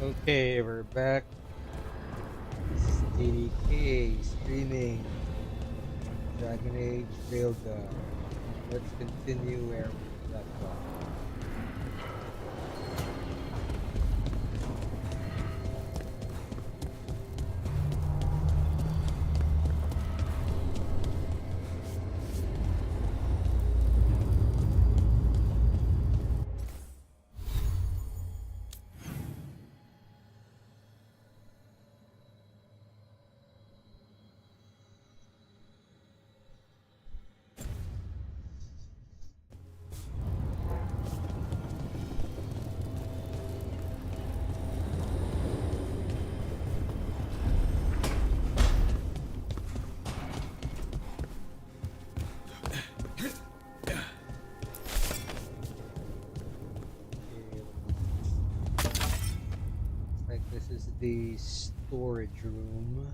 Okay, we're back. This is ADK streaming Dragon Age Veilguard. Let's continue where we left off. This is the storage room.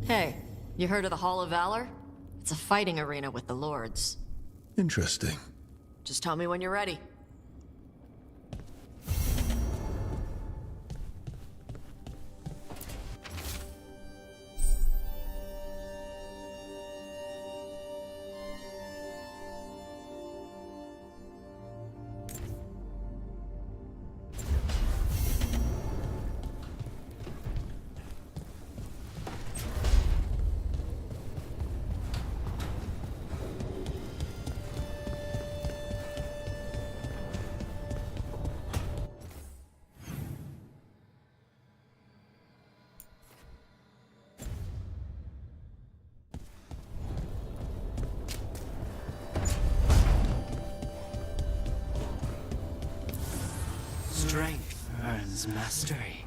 Hey, you heard of the Hall of Valor? It's a fighting arena with the lords. Interesting. Just tell me when you're ready. Strength earns mastery.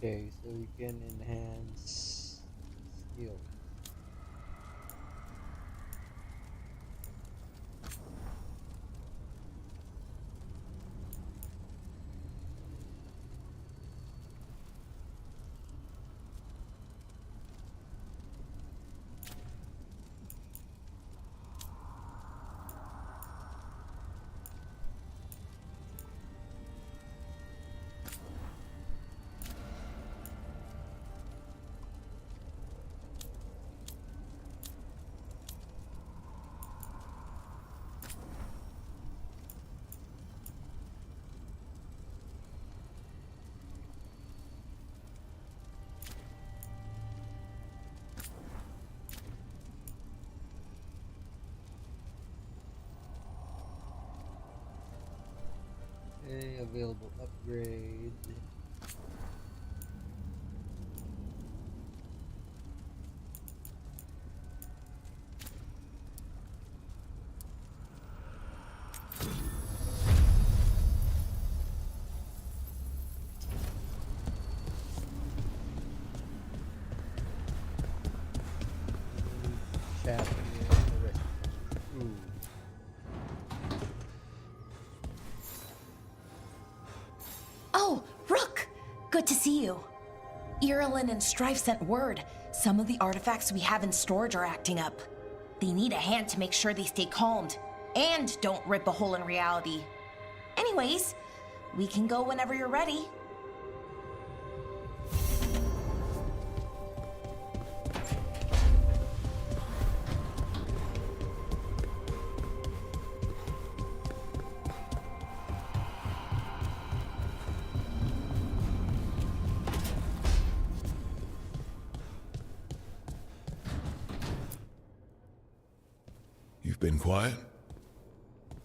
Okay, so we can enhance skill. Okay, available upgrade. Chat here. Ooh. Oh, Rook! Good to see you. Irilyn and Strife sent word. Some of the artifacts we have in storage are acting up. They need a hand to make sure they stay calmed, and don't rip a hole in reality. Anyways, we can go whenever you're ready. You've been quiet?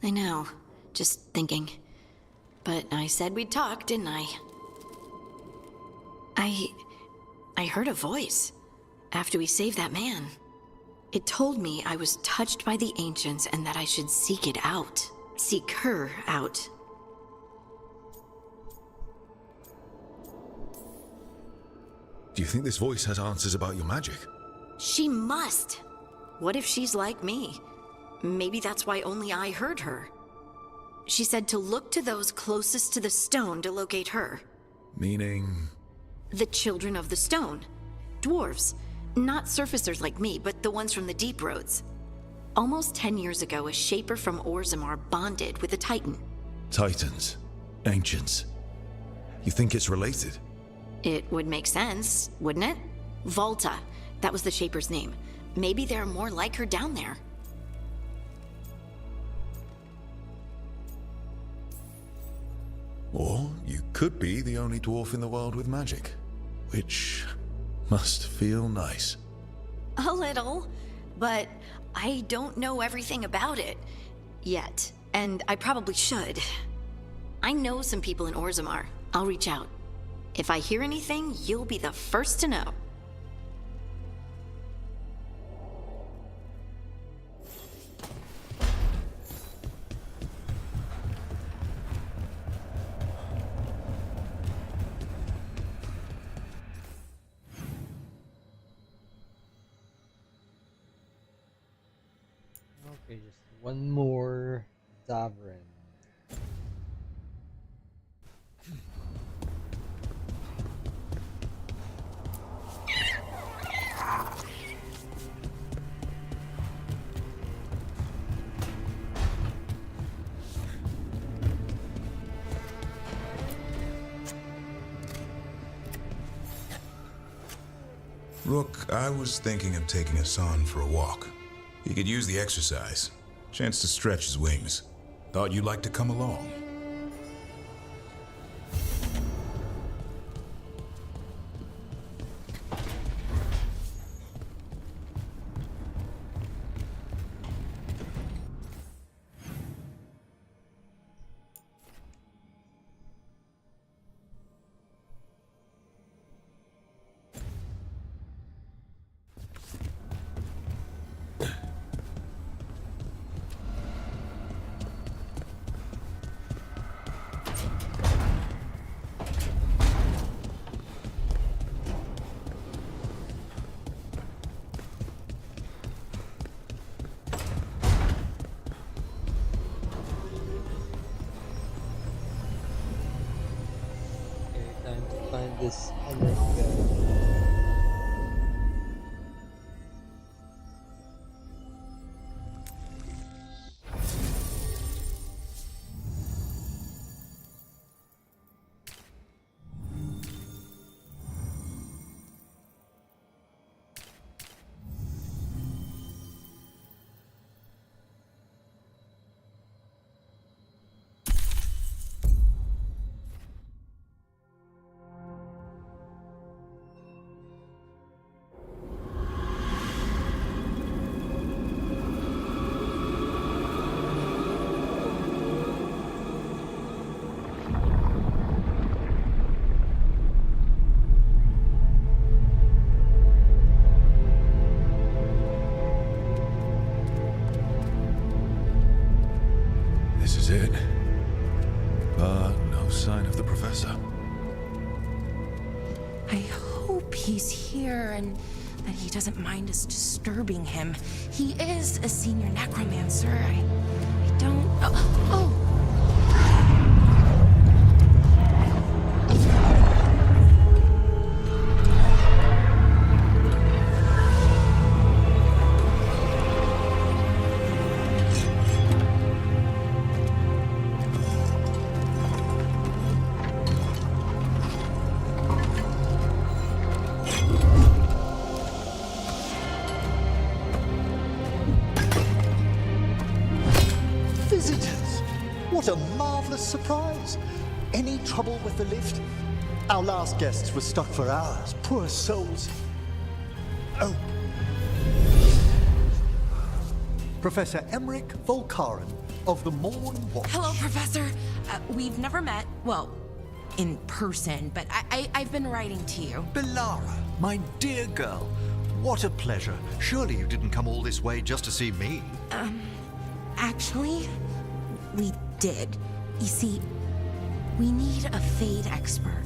I know. Just thinking. But I said we'd talk, didn't I? I heard a voice after we saved that man. It told me I was touched by the ancients and that I should seek it out. Seek her out. Do you think this voice has answers about your magic? She must. What if she's like me? Maybe that's why only I heard her. She said to look to those closest to the stone to locate her. Meaning... The children of the stone. Dwarves. Not surfacers like me, but the ones from the deep roads. Almost 10 years ago, a shaper from Orzammar bonded with a titan. Titans. Ancients. You think it's related? It would make sense, wouldn't it? Volta. That was the shaper's name. Maybe there are more like her down there. Or you could be the only dwarf in the world with magic. Which must feel nice. A little, but I don't know everything about it yet, and I probably should. I know some people in Orzammar. I'll reach out. If I hear anything, you'll be the first to know. Okay, just one more Zavrin. Rook, I was thinking of taking Hassan for a walk. He could use the exercise. Chance to stretch his wings. Thought you'd like to come along. Find this Emmerich guy. This is it. But no sign of the professor. I hope he's here and that he doesn't mind us disturbing him. He is a senior necromancer. I don't... Oh! What a marvelous surprise! Any trouble with the lift? Our last guests were stuck for hours. Poor souls. Oh. Professor Emmerich Volkaren of the Morn Watch. Hello, Professor. We've never met, well, in person, but I've been writing to you. Belara, my dear girl. What a pleasure. Surely you didn't come all this way just to see me. Actually, we did. You see, we need a Fade expert.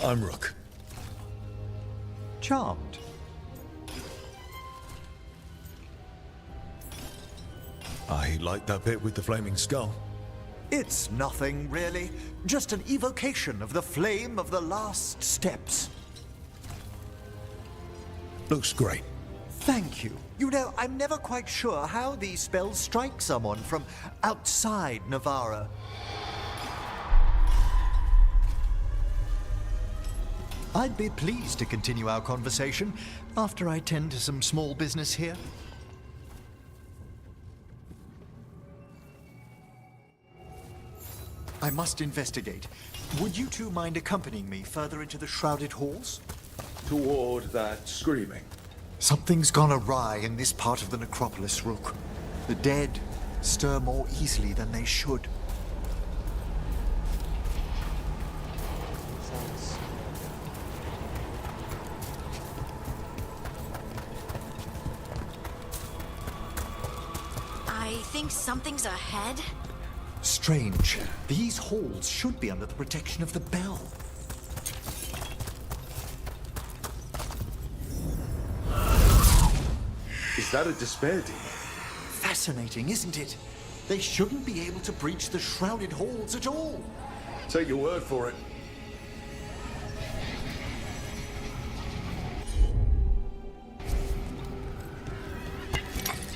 I'm Rook. Charmed. I like that bit with the flaming skull. It's nothing, really. Just an evocation of the flame of the last steps. Looks great. Thank you. You know, I'm never quite sure how these spells strike someone from outside Navarra. I'd be pleased to continue our conversation after I tend to some small business here. I must investigate. Would you two mind accompanying me further into the shrouded halls? Toward that screaming. Something's gone awry in this part of the necropolis, Rook. The dead stir more easily than they should. Sounds. I think something's ahead. Strange. These halls should be under the protection of the bell. Is that a despair demon? Fascinating, isn't it? They shouldn't be able to breach the shrouded halls at all. Take your word for it.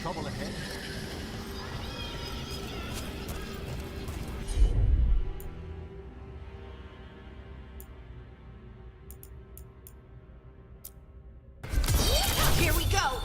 Trouble ahead. Here we go.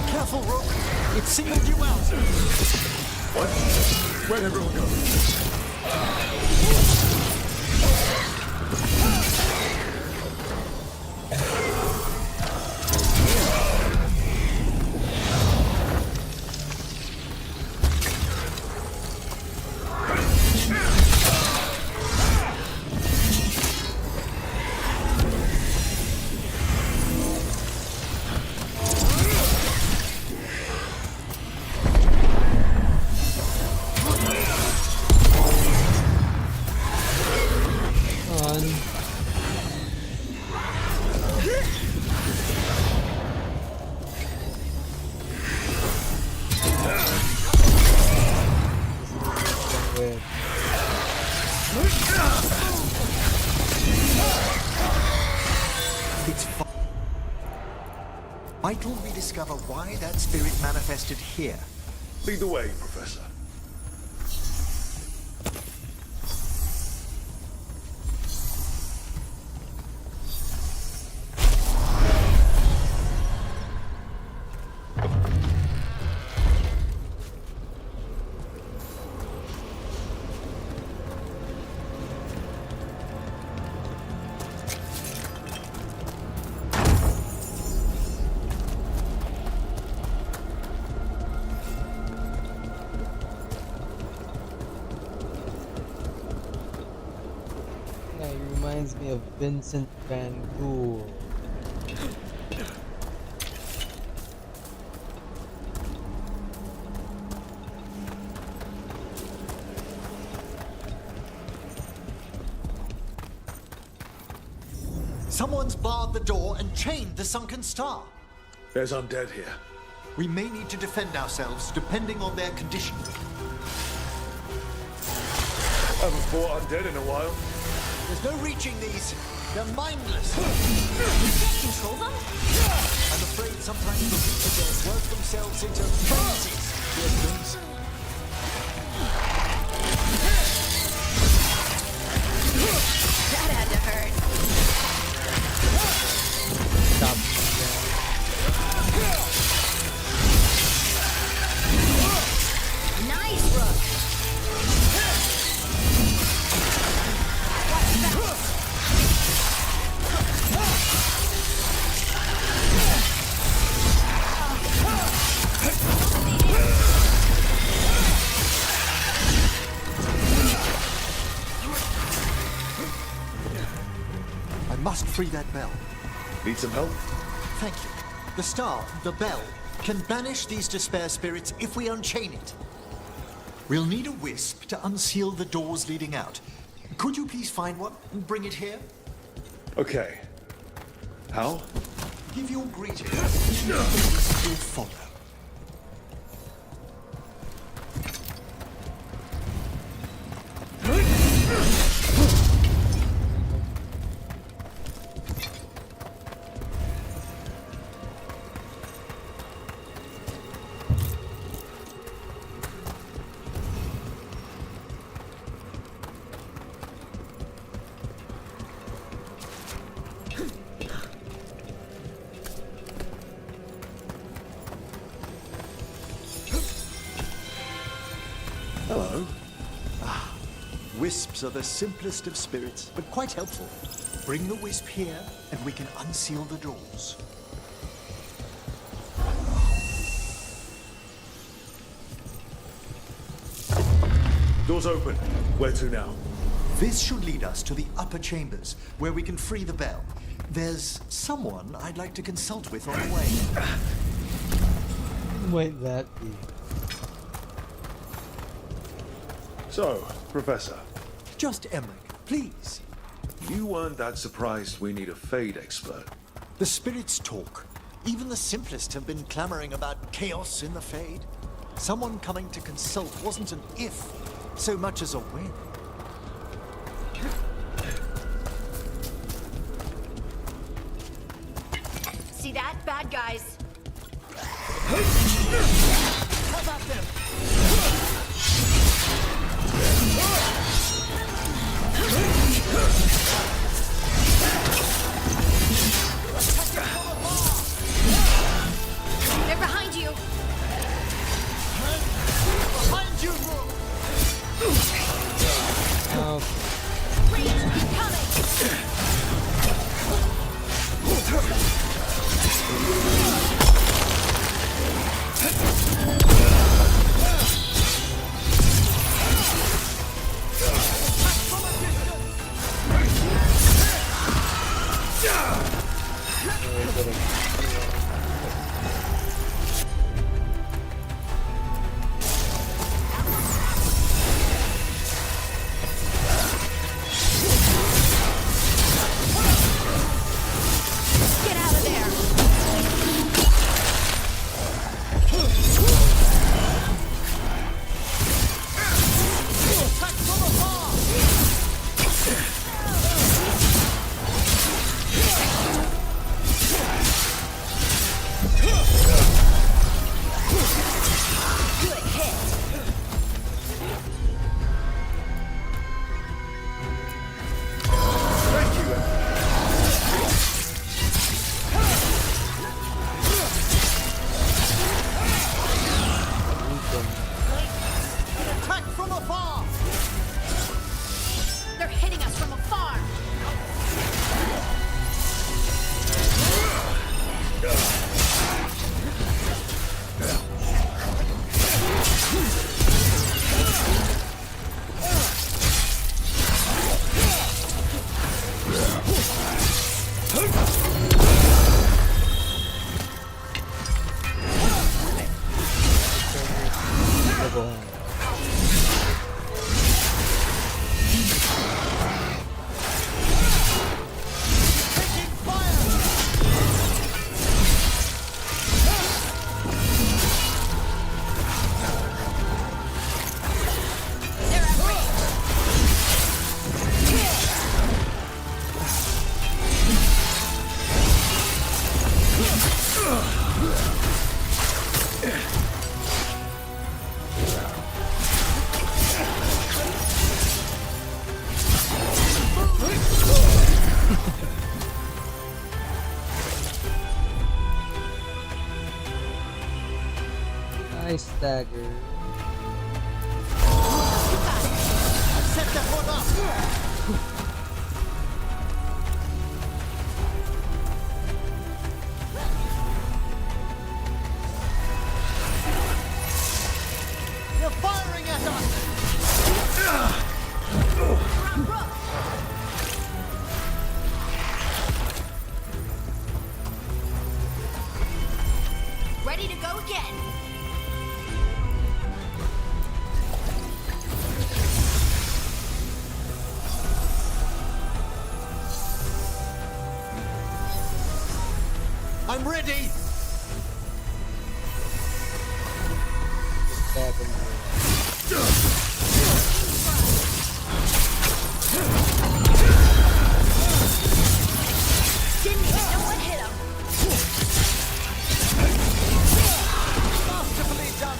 Careful, Rook. It singled you out. What? Where'd everyone go? Vital we discover why that spirit manifested here. Lead the way, Professor. Yeah, he reminds me of Vincent Van Gogh. Someone's barred the door and chained the sunken star. There's undead here. We may need to defend ourselves depending on their condition. Haven't fought undead in a while. There's no reaching these. They're mindless. We can't control them? I'm afraid sometimes the people dead work themselves into frenzies. Dear things. That had to hurt. Stop. Nice, Rook. free that bell. Need some help? Thank you. The star, the bell, can banish these despair spirits if we unchain it. We'll need a wisp to unseal the doors leading out. Could you please find one and bring it here? Okay. How? Give your greetings. Will follow. Hello. Wisps are the simplest of spirits, but quite helpful. Bring the wisp here, and we can unseal the doors. Doors open. Where to now? This should lead us to the upper chambers, where we can free the bell. There's someone I'd like to consult with on the way. Might that be? So, Professor, Just Emmerich, please. you weren't that surprised we need a Fade expert. The spirits talk. Even the simplest have been clamoring about chaos in the Fade. Someone coming to consult wasn't an if, so much as a when. See that? Bad guys. How about them? They're behind you. Behind you! Oh, Breach Get out of there. Good hit. Thank you, Emma. Attack from afar! They're hitting us from afar. double hand. They're at range. Nice dagger. Set that one up! They're firing at us! We're on Rook. I'm ready! Stab him. Didn't even know what hit him. Masterfully done,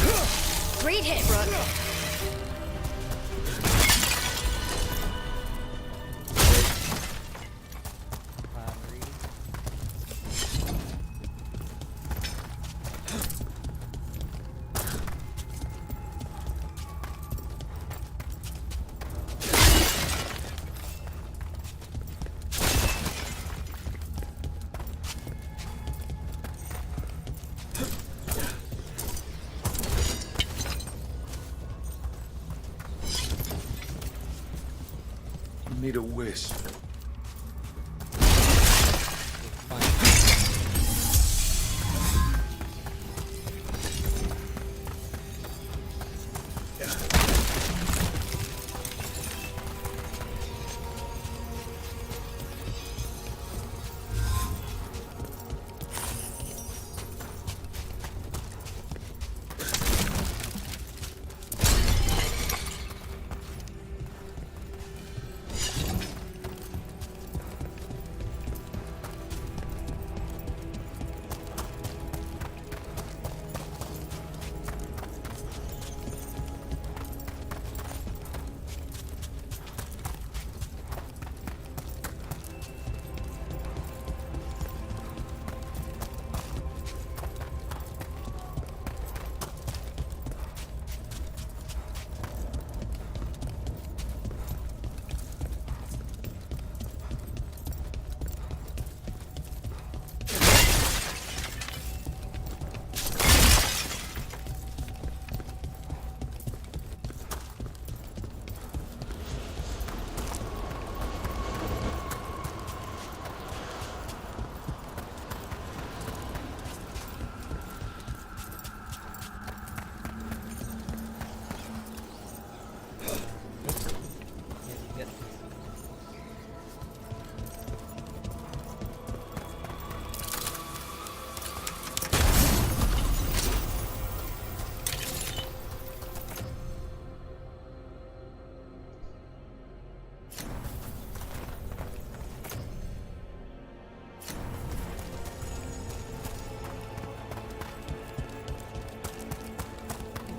Rook! Great hit, Rook. Need a wisp.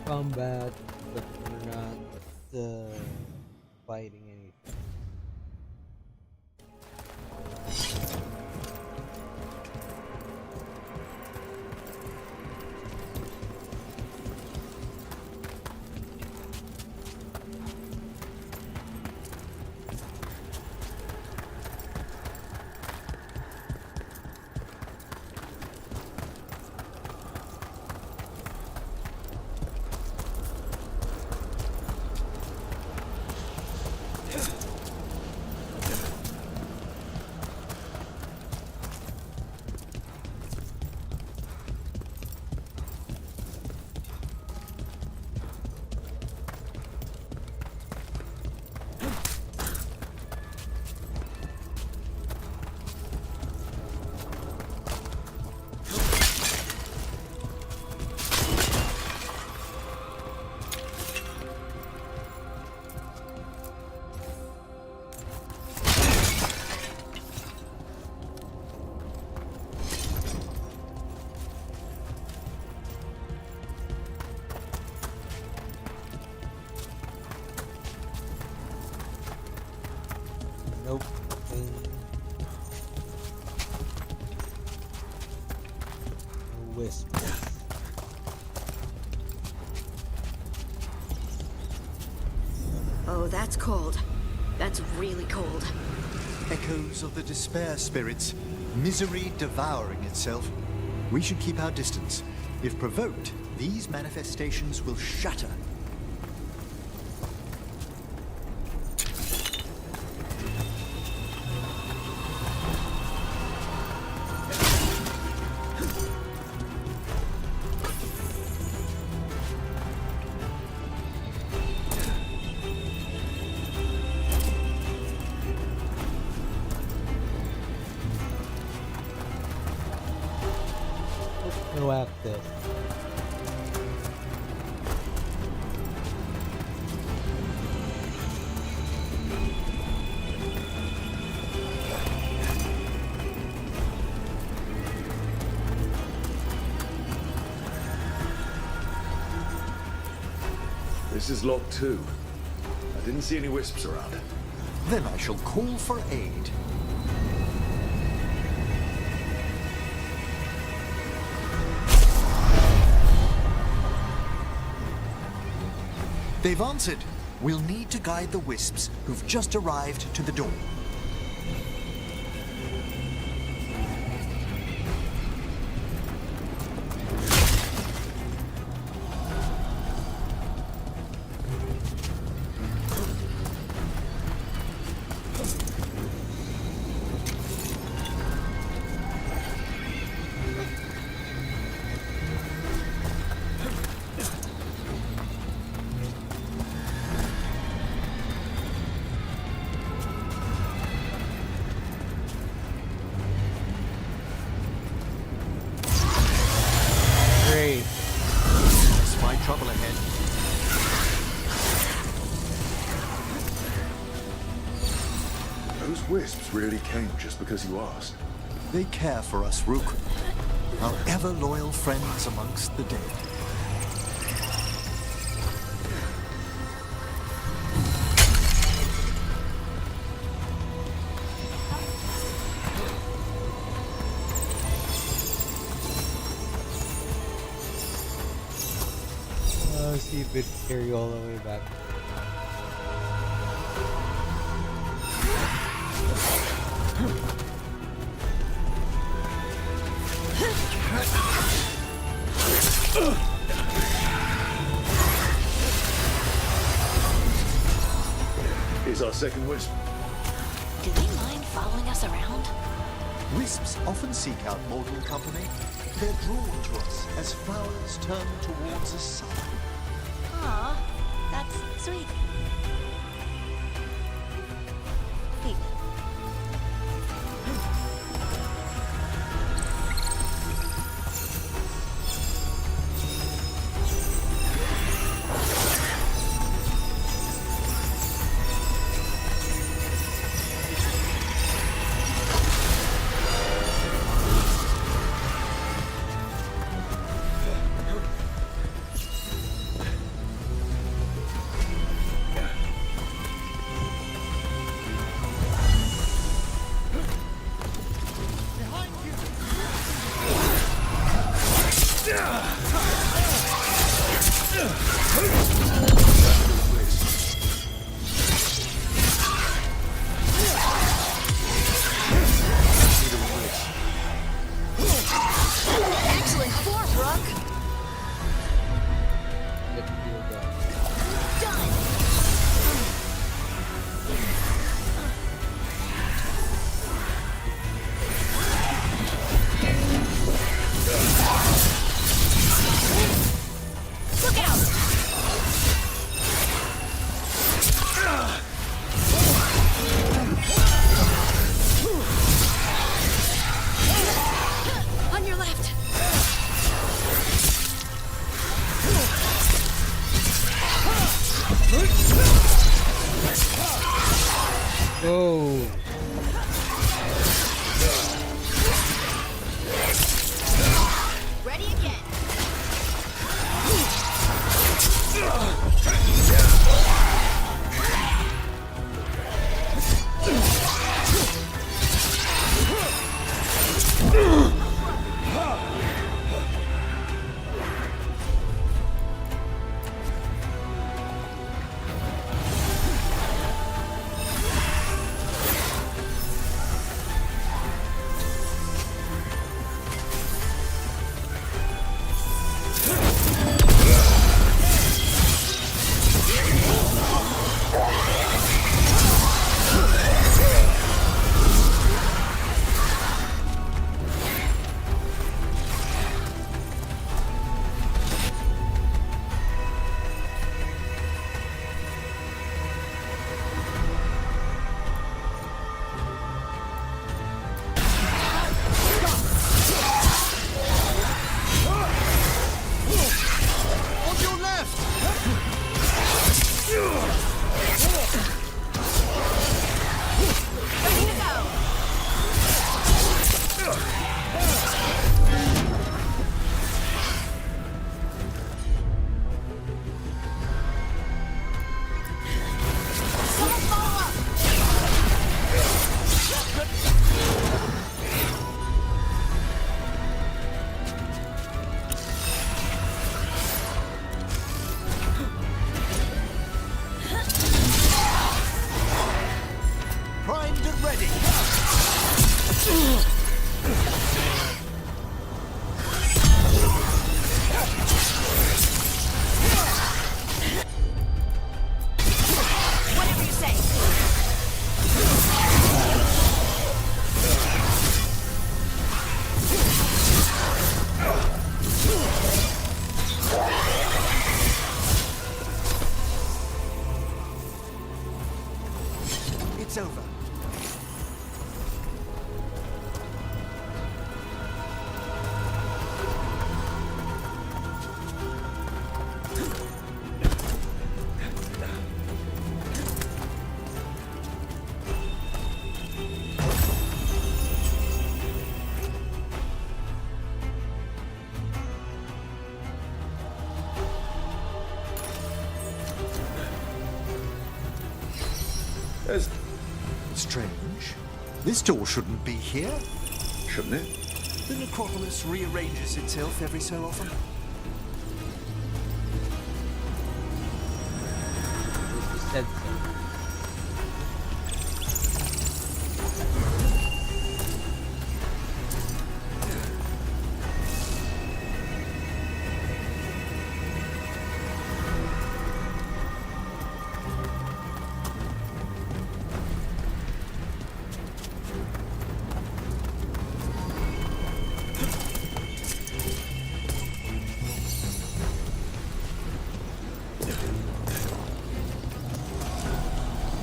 Combat, but we're not fighting anything. Nope. Wisp. Oh, that's cold. That's really cold. Echoes of the despair spirits, misery devouring itself. We should keep our distance. If provoked, these manifestations will shatter. No access. This is locked too. I didn't see any wisps around. Then I shall call for aid. They've answered. We'll need to guide the wisps who've just arrived to the door. Great. That's my trouble ahead. Those wisps really came just because you asked. They care for us, Rook. Our ever-loyal friends amongst the dead. Let's see if it can carry all the way back. Here's our second wisp. Do they mind following us around? Wisps often seek out mortal company. They're drawn to us as flowers turn towards a sun. Aw, that's sweet. Hey. Strange. This door shouldn't be here. Shouldn't it? The necropolis rearranges itself every so often. You said so.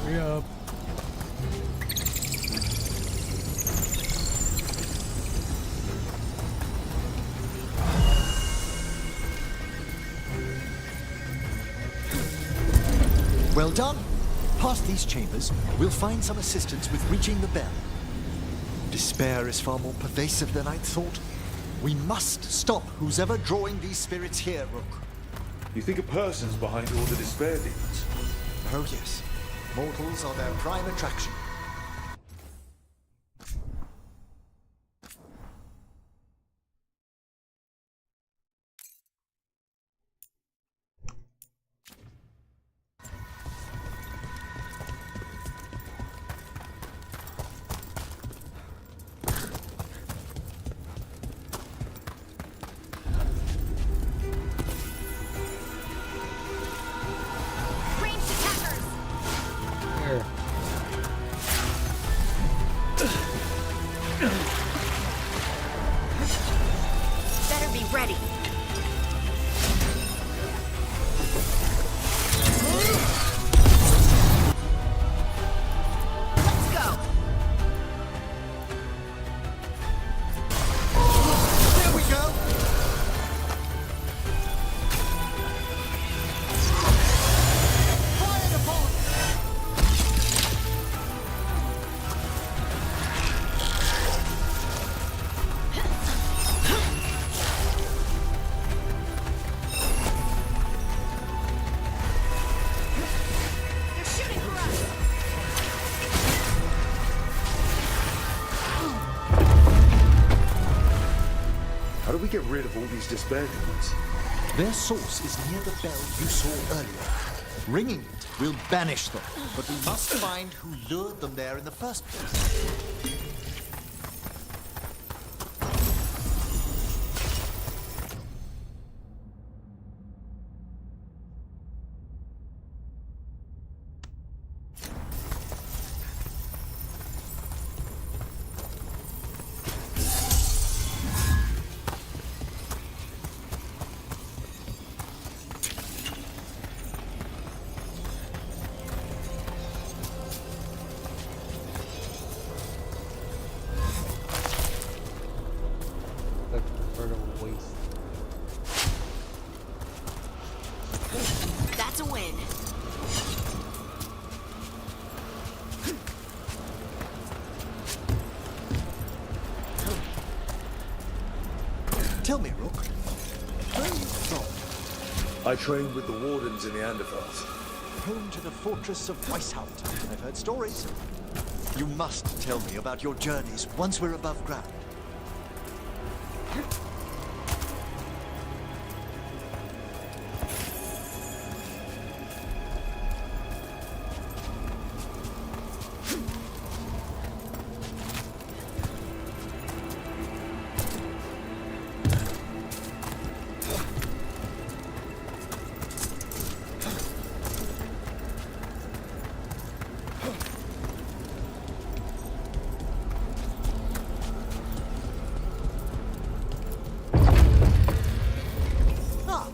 Hurry up. Well done. Past these chambers, we'll find some assistance with reaching the bell. Despair is far more pervasive than I'd thought. We must stop who's ever drawing these spirits here, Rook. You think a person's behind all the despair demons? Oh yes. Mortals are their prime attraction. Ranged attackers! Here. Better be ready. Let's go. There we go! Fired upon! They're shooting for us. How do we get rid of all these despair demons? Their source is near the bell you saw earlier. Ringing it will banish them, but we must find who lured them there in the first place. Like a fertile waste. That's a win. Tell me, Rook, where are you from? I trained with the wardens in the Neanderthals. Home to the fortress of Weishaupt. I've heard stories. You must tell me about your journeys once we're above ground.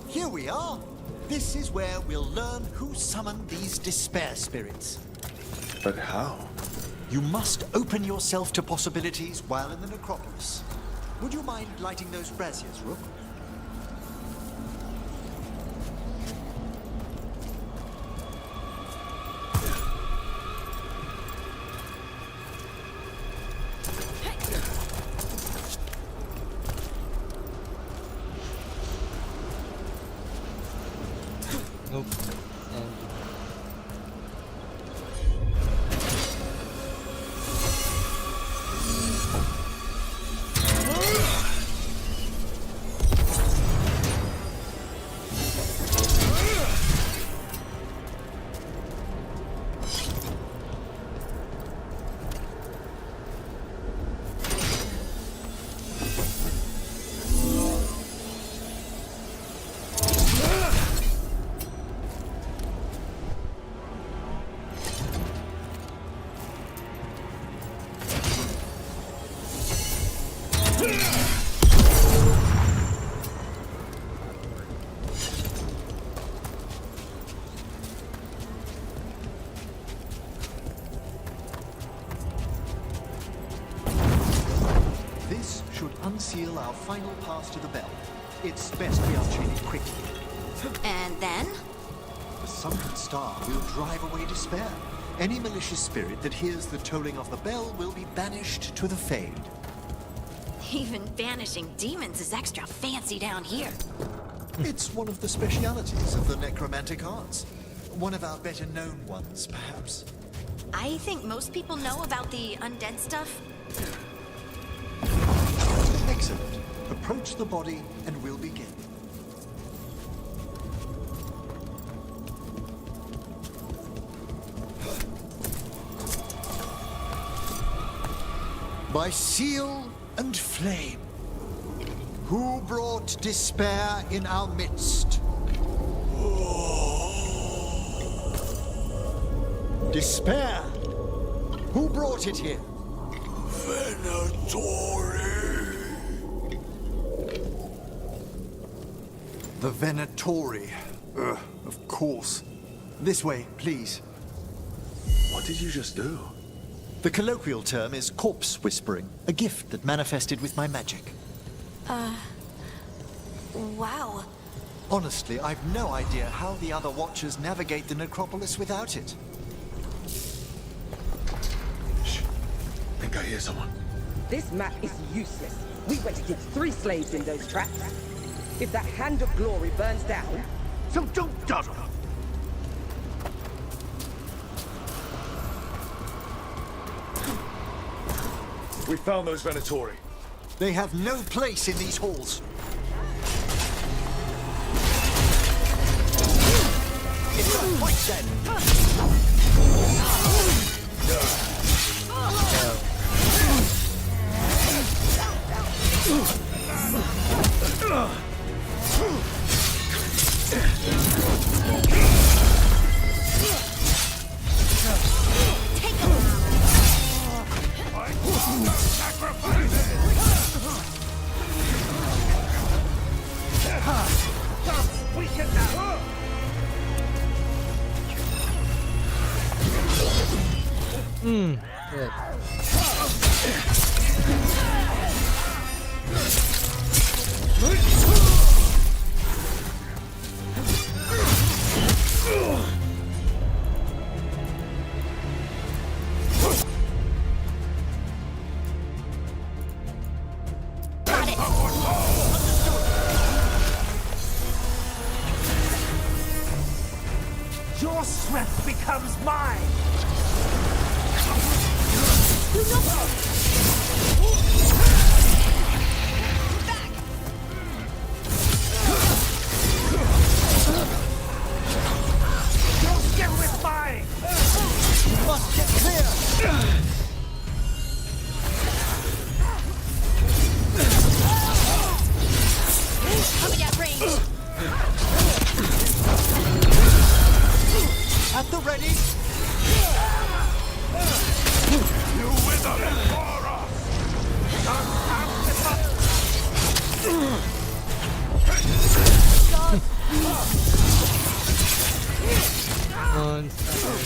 Here we are. This is where we'll learn who summoned these despair spirits. But how? You must open yourself to possibilities while in the necropolis. Would you mind lighting those braziers, Rook? Nope. This should unseal our final pass to the bell. It's best we unchain it quickly. And then? The sunken star will drive away despair. Any malicious spirit that hears the tolling of the bell will be banished to the Fade. Even banishing demons is extra fancy down here. It's one of the specialities of the necromantic arts. One of our better known ones, perhaps. I think most people know about the undead stuff. Excellent. Approach the body and we'll begin. By seal and flame, who brought despair in our midst? Despair? Who brought it here? The Venatori. Of course. This way, please. What did you just do? The colloquial term is corpse whispering, a gift that manifested with my magic. Wow. Honestly, I've no idea how the other Watchers navigate the necropolis without it. Shh. Think I hear someone. This map is useless. We went to get 3 slaves in those traps. If that Hand of Glory burns down, So don't dawdle. We found those Venatori. They have no place in these halls. It's a fight then! Good. Your strength becomes mine! Your skill is mine! Must get clear! Coming at range. At the ready! You wither before us! On fire.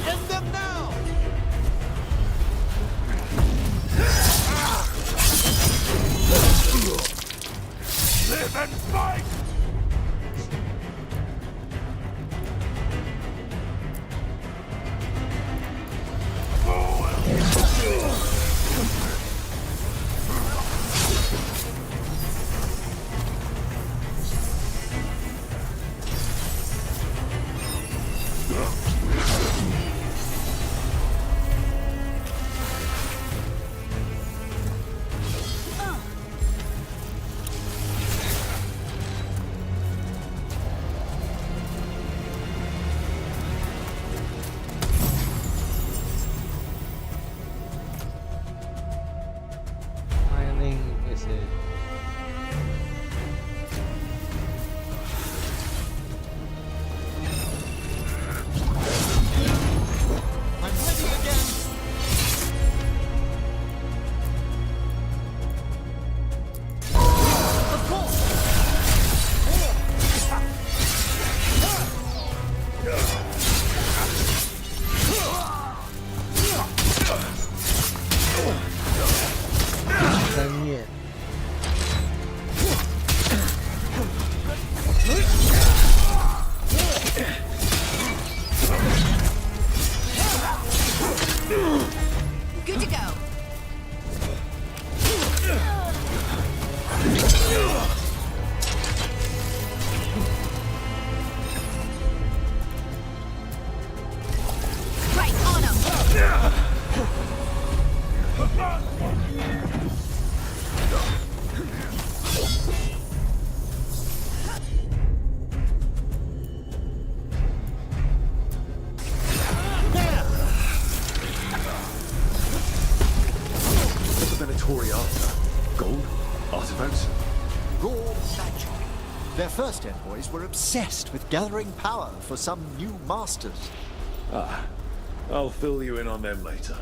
End them now! Live and fight! Smiling visit. here. Good to go. Right on him. What's the Venatori after? Gold? Artifacts? Raw magic. Their first envoys were obsessed with gathering power for some new masters. Ah, I'll fill you in on them later.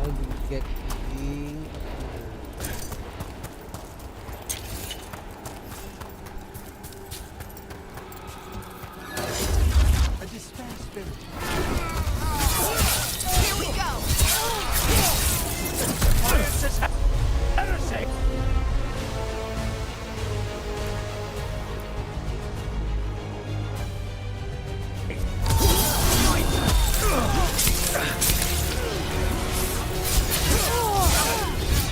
How do we get the... A despair spirit. Here we go. Heresy!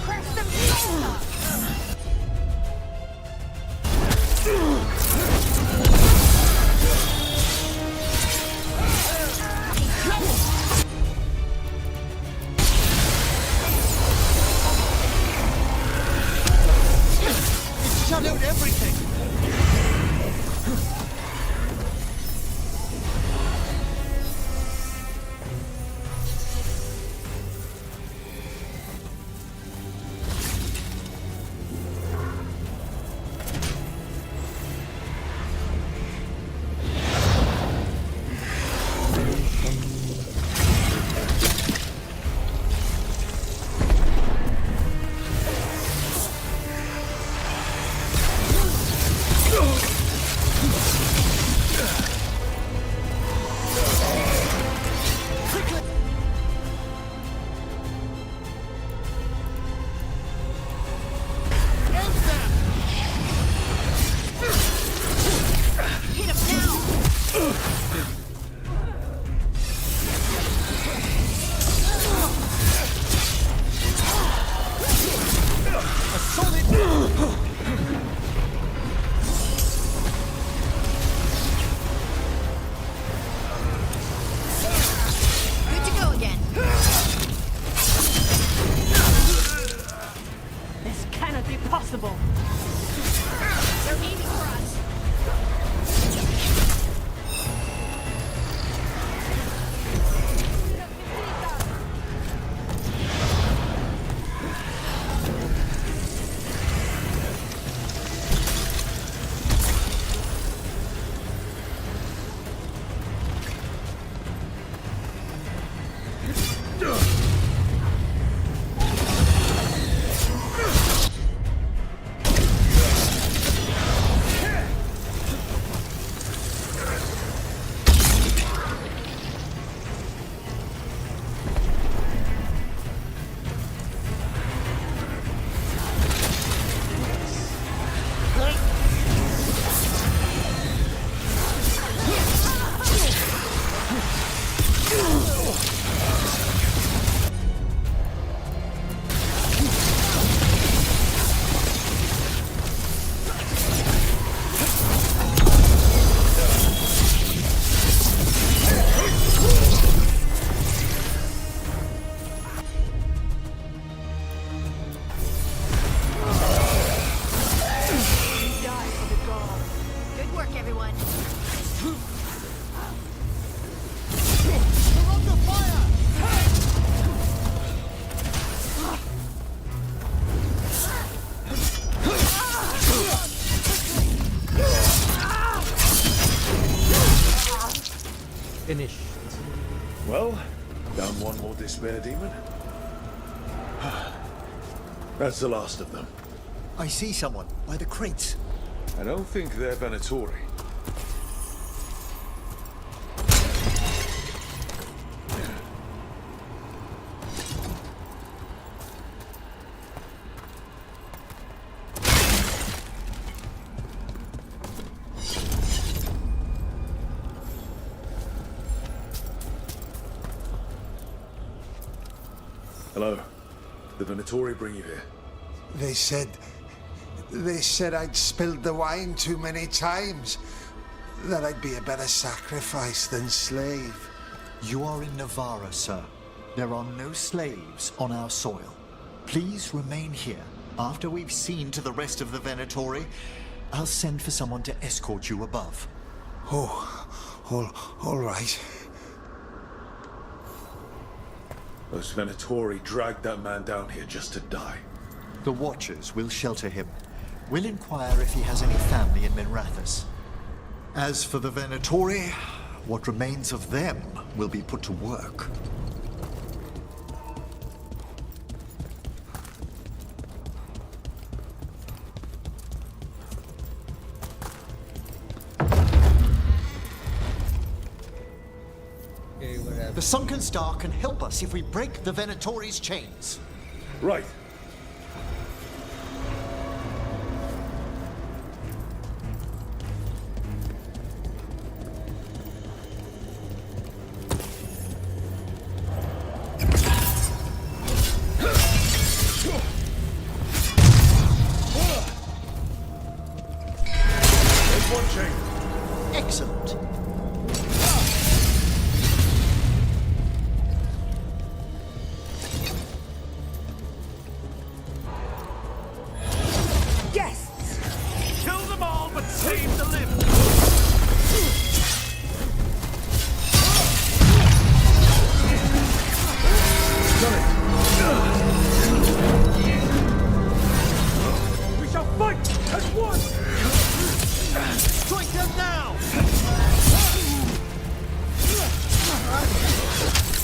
Crash them souls. Shut out everything! Finished. Well, down one more despair demon. That's the last of them. I see someone by the crates. I don't think they're Venatori. Hello. The Venatori bring you here. They said I'd spilled the wine too many times. That I'd be a better sacrifice than slave. You are in Navarra, sir. There are no slaves on our soil. Please remain here. After we've seen to the rest of the Venatori, I'll send for someone to escort you above. All right. Those Venatori dragged that man down here just to die. The Watchers will shelter him. We'll inquire if he has any family in Minrathous. As for the Venatori, what remains of them will be put to work. Okay, what happened? The Sunken Star can help us if we break the Venatori's chains. Right. There's one chain. Excellent. Guests! Kill them all, but save the living! We shall fight as one! Strike them now!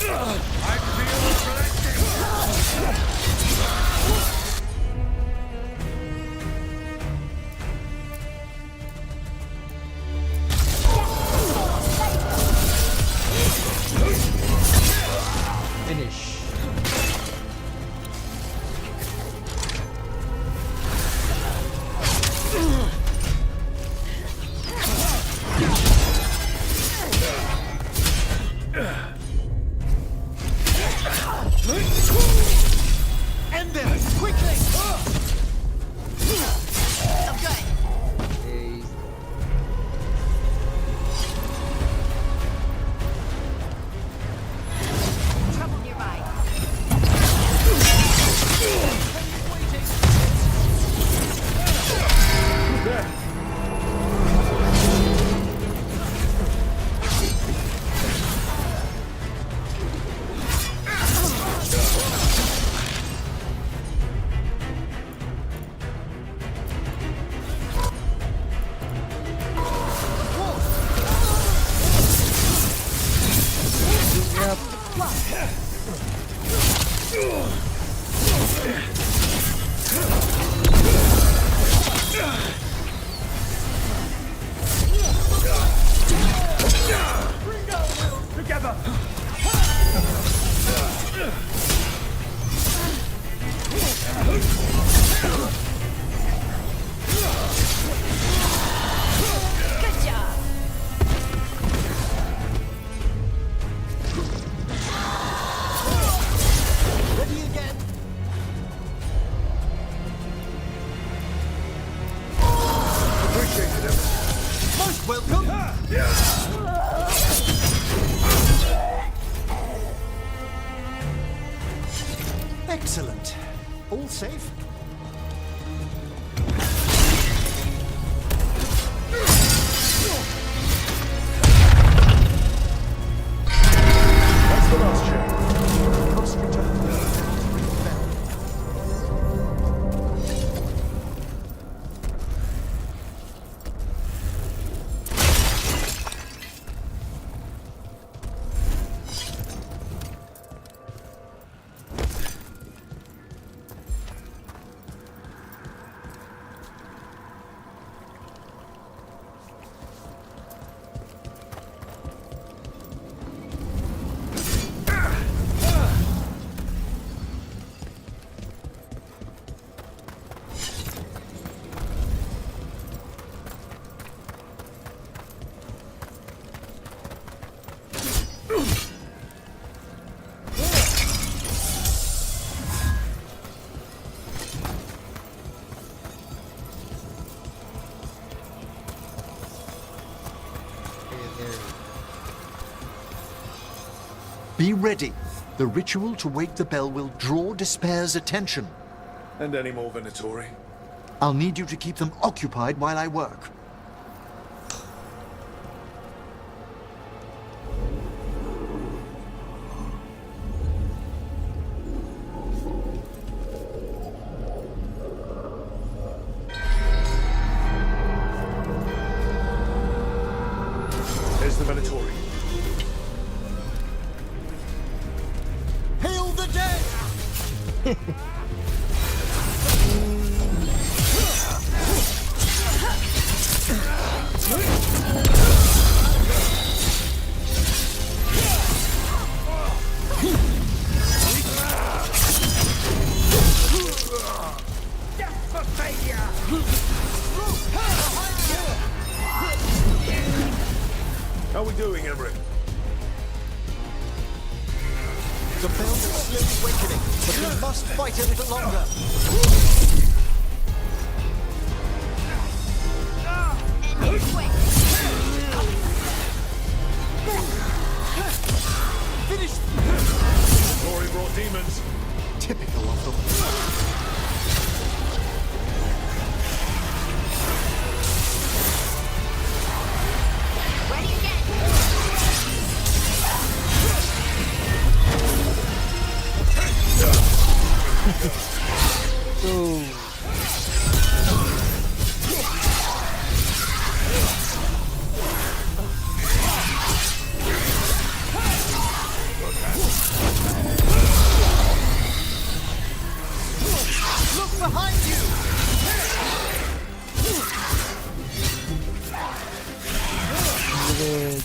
I feel reflecting! Finish. End them! Quickly! Okay. Okay. Trouble nearby. Together! Good job. Ready again? Appreciate it. Most welcome! Excellent. All safe? That's the last chain. Must return. Be ready. The ritual to wake the bell will draw Despair's attention. And any more Venatori? I'll need you to keep them occupied while I work. There's the Venatori. Hail the dead! Death for failure! How we doing, Emmerich? The bell is slowly awakening, but we must fight a little longer. And it's quick. Finish! Tory brought demons. Typical of them. Ready again. Go. Look behind you! Good.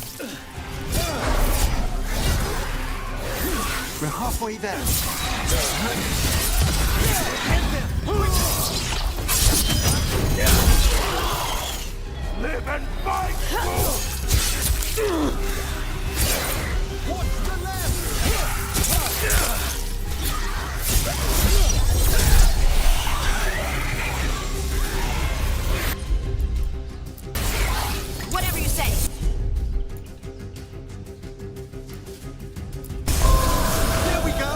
We're halfway there. Live and fight! Watch the left! Whatever you say. There we go!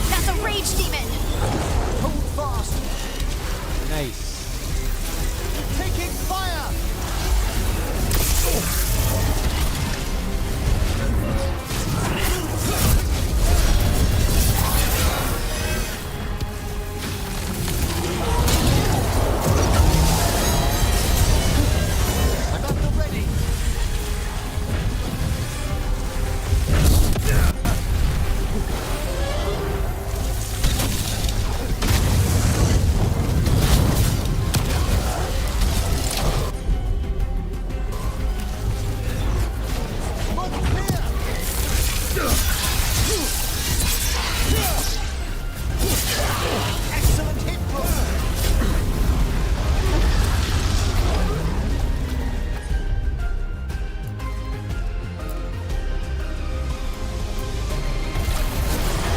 That's a rage demon. Hold fast! Nice. Taking fire! I'm at the ready! Smoke clear! Excellent hit, bro!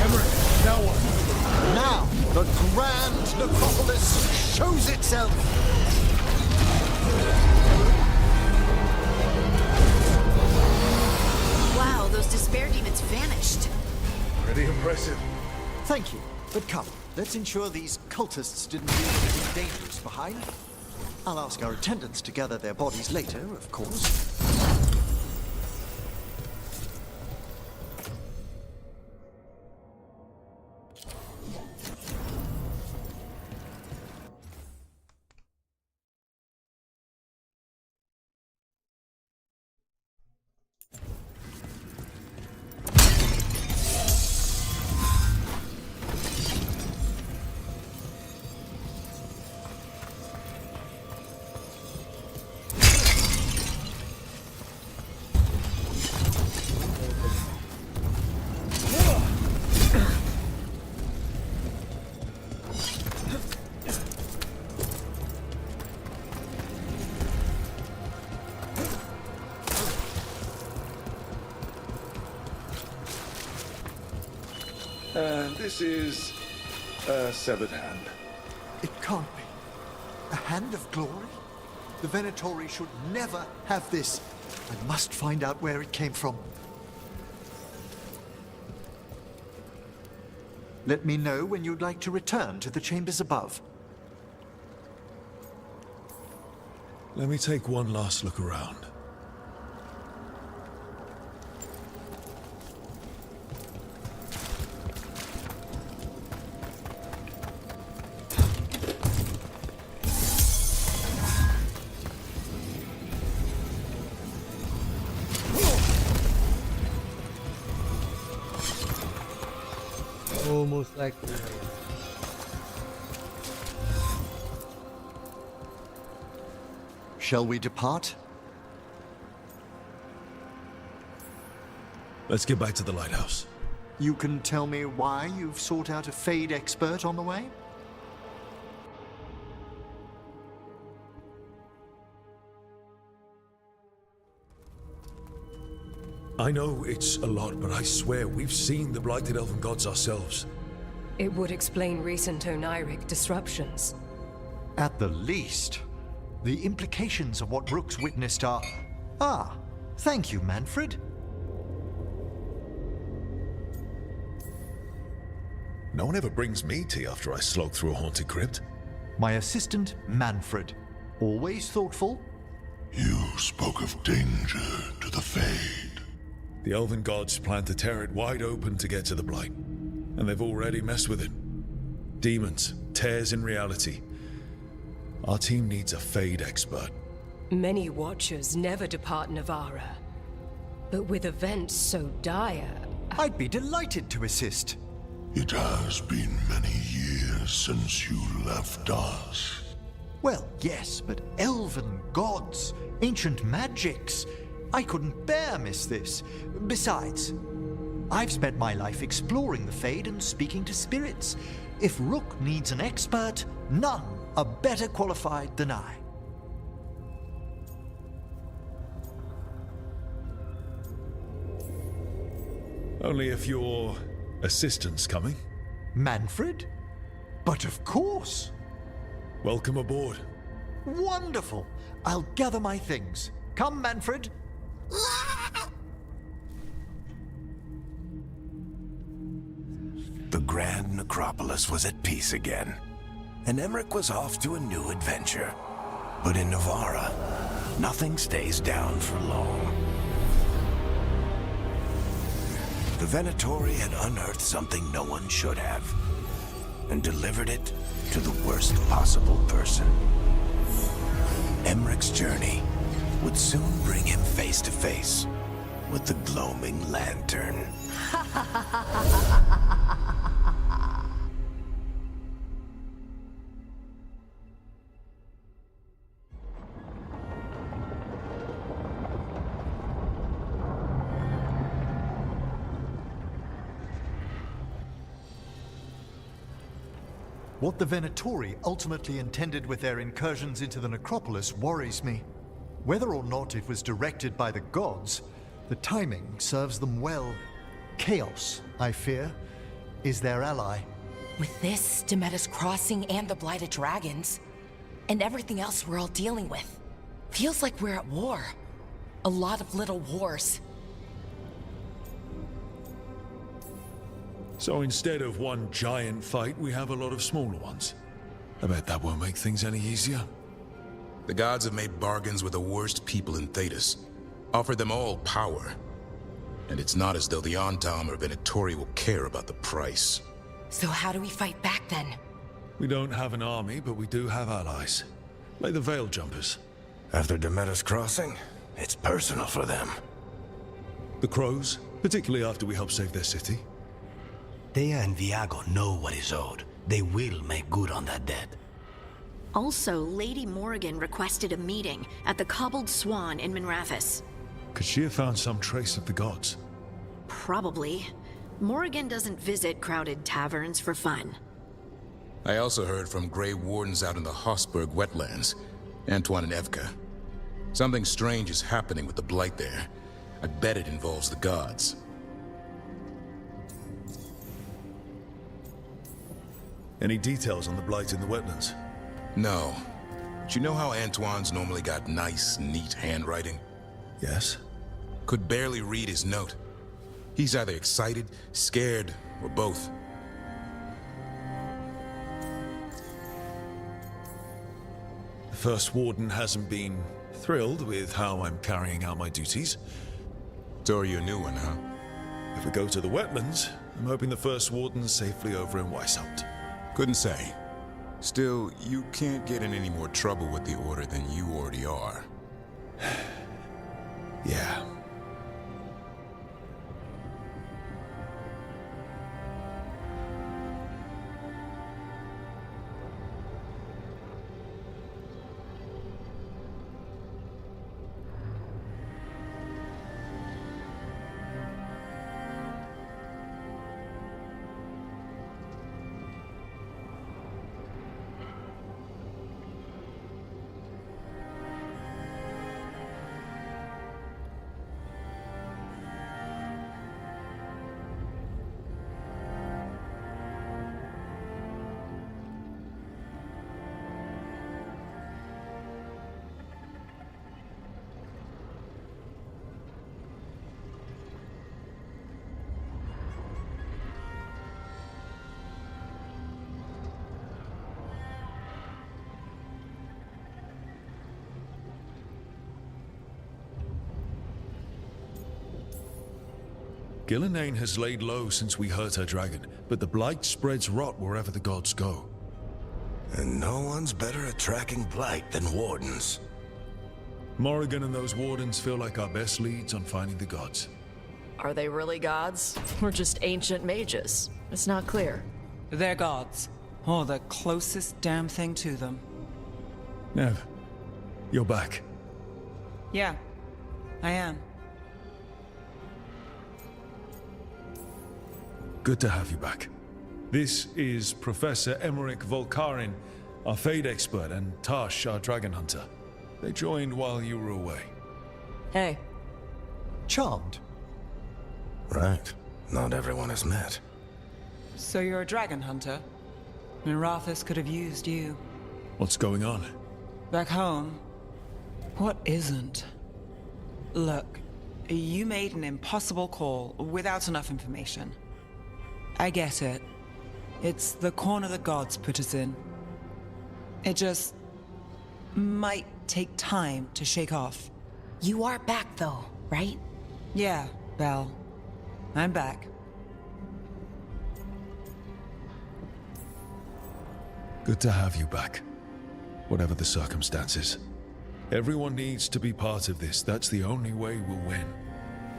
Emmerich, now what? Now, the grand necropolis shows itself! Wow, those despair demons vanished. Pretty impressive. Thank you, but come, let's ensure these cultists didn't leave anything dangerous behind. I'll ask our attendants to gather their bodies later, of course. And this is a severed hand. It can't be. A hand of glory? The Venatori should never have this. I must find out where it came from. Let me know when you'd like to return to the chambers above. Let me take one last look around. Almost likely. Shall we depart? Let's get back to the lighthouse. You can tell me why you've sought out a Fade expert on the way? I know it's a lot, but I swear we've seen the blighted elven gods ourselves. It would explain recent oniric disruptions. At the least. The implications of what Rook's witnessed are... Ah, thank you, Manfred. No one ever brings me tea after I slog through a haunted crypt. My assistant, Manfred. Always thoughtful. You spoke of danger to the Fade. The elven gods plan to tear it wide open to get to the blight. And they've already messed with it. Demons, tears in reality. Our team needs a Fade expert. Many Watchers never depart Navara. But with events so dire... I'd be delighted to assist. It has been many years since you left us. Well, yes, but elven gods, ancient magics. I couldn't bear miss this. Besides, I've spent my life exploring the Fade and speaking to spirits. If Rook needs an expert, none are better qualified than I. Only if your assistant's coming. Manfred? But of course. Welcome aboard. Wonderful. I'll gather my things. Come, Manfred. The Grand Necropolis was at peace again, and Emmerich was off to a new adventure. But in Navara, nothing stays down for long. The Venatori had unearthed something no one should have, and delivered it to the worst possible person. Emmerich's journey would soon bring him face to face with the gloaming lantern. What the Venatori ultimately intended with their incursions into the necropolis worries me. Whether or not it was directed by the gods, the timing serves them well. Chaos, I fear, is their ally. With this, Demeter's Crossing and the Blighted Dragons, and everything else we're all dealing with, feels like we're at war. A lot of little wars. So instead of one giant fight, we have a lot of smaller ones. I bet that won't make things any easier. The gods have made bargains with the worst people in Thedas, offered them all power. And it's not as though the Ontom or Venatori will care about the price. So how do we fight back then? We don't have an army, but we do have allies. Like the Veil Jumpers. After Demeter's Crossing, it's personal for them. The Crows, particularly after we helped save their city. Thea and Viago know what is owed. They will make good on that debt. Also, Lady Morrigan requested a meeting at the Cobbled Swan in Minrathous. Could she have found some trace of the gods? Probably. Morrigan doesn't visit crowded taverns for fun. I also heard from Grey Wardens out in the Hossberg wetlands, Antoine and Evka. Something strange is happening with the Blight there. I bet it involves the gods. Any details on the blight in the wetlands? No. But you know how Antoine's normally got nice, neat handwriting? Yes. Could barely read his note. He's either excited, scared, or both. The First Warden hasn't been thrilled with how I'm carrying out my duties. So you're a new one, huh? If we go to the wetlands, I'm hoping the First Warden's safely over in Weishaupt. Couldn't say. Still, you can't get in any more trouble with the Order than you already are. Yeah. Gillenane has laid low since we hurt her dragon, but the blight spreads rot wherever the gods go. And no one's better at tracking blight than wardens. Morrigan and those wardens feel like our best leads on finding the gods. Are they really gods? Or just ancient mages? It's not clear. They're gods. Or the closest damn thing to them. Nev, you're back. Yeah, I am. Good to have you back. This is Professor Emmerich Volkarin, our Fade expert, and Tash, our dragon hunter. They joined while you were away. Hey. Charmed. Right. Not everyone has met. So you're a dragon hunter? Mirathus could have used you. What's going on? Back home, what isn't? Look, you made an impossible call without enough information. I get it. It's the corner the gods put us in. It just might take time to shake off. You are back though, right? Yeah, Belle. I'm back. Good to have you back. Whatever the circumstances. Everyone needs to be part of this. That's the only way we'll win.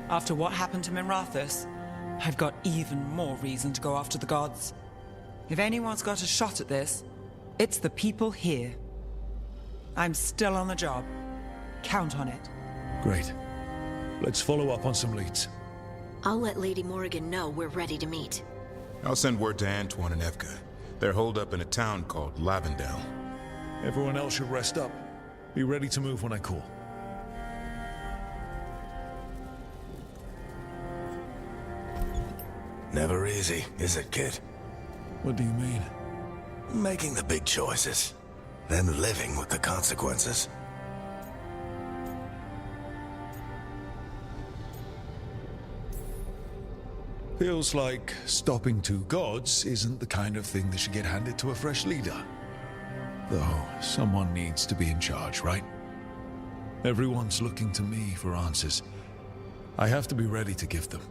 After what happened to Mirathus, I've got even more reason to go after the gods. If anyone's got a shot at this, it's the people here. I'm still on the job. Count on it. Great. Let's follow up on some leads. I'll let Lady Morrigan know we're ready to meet. I'll send word to Antoine and Evka. They're holed up in a town called Lavendel. Everyone else should rest up. Be ready to move when I call. Never easy, is it, kid? What do you mean? Making the big choices, then living with the consequences. Feels like stopping two gods isn't the kind of thing that should get handed to a fresh leader. Though, someone needs to be in charge, right? Everyone's looking to me for answers. I have to be ready to give them,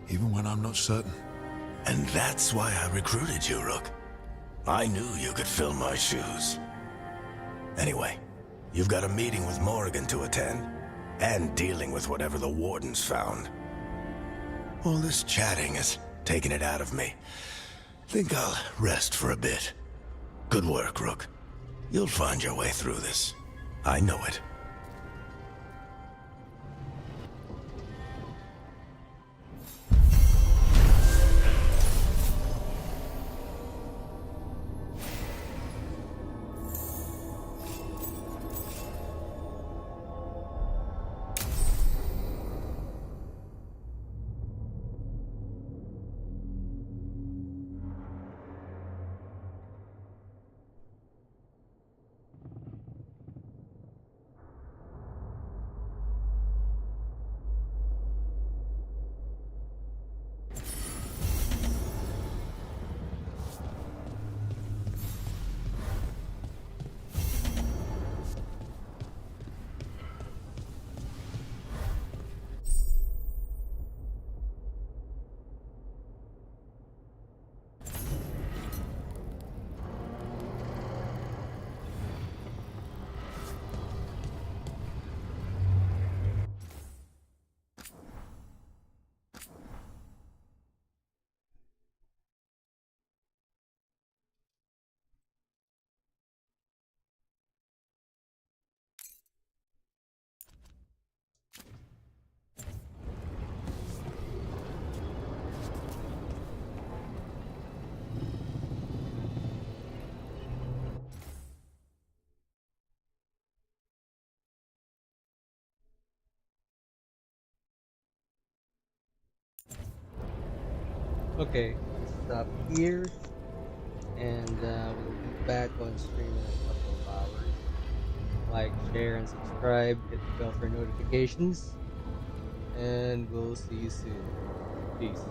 even when I'm not certain. And that's why I recruited you, Rook. I knew you could fill my shoes. Anyway, you've got a meeting with Morrigan to attend, and dealing with whatever the Warden's found. All this chatting is taking it out of me. Think I'll rest for a bit. Good work, Rook. You'll find your way through this. I know it. Okay, let's stop here, and we'll be back on stream in a couple of hours. Like, share, and subscribe. Hit the bell for notifications, and we'll see you soon. Peace.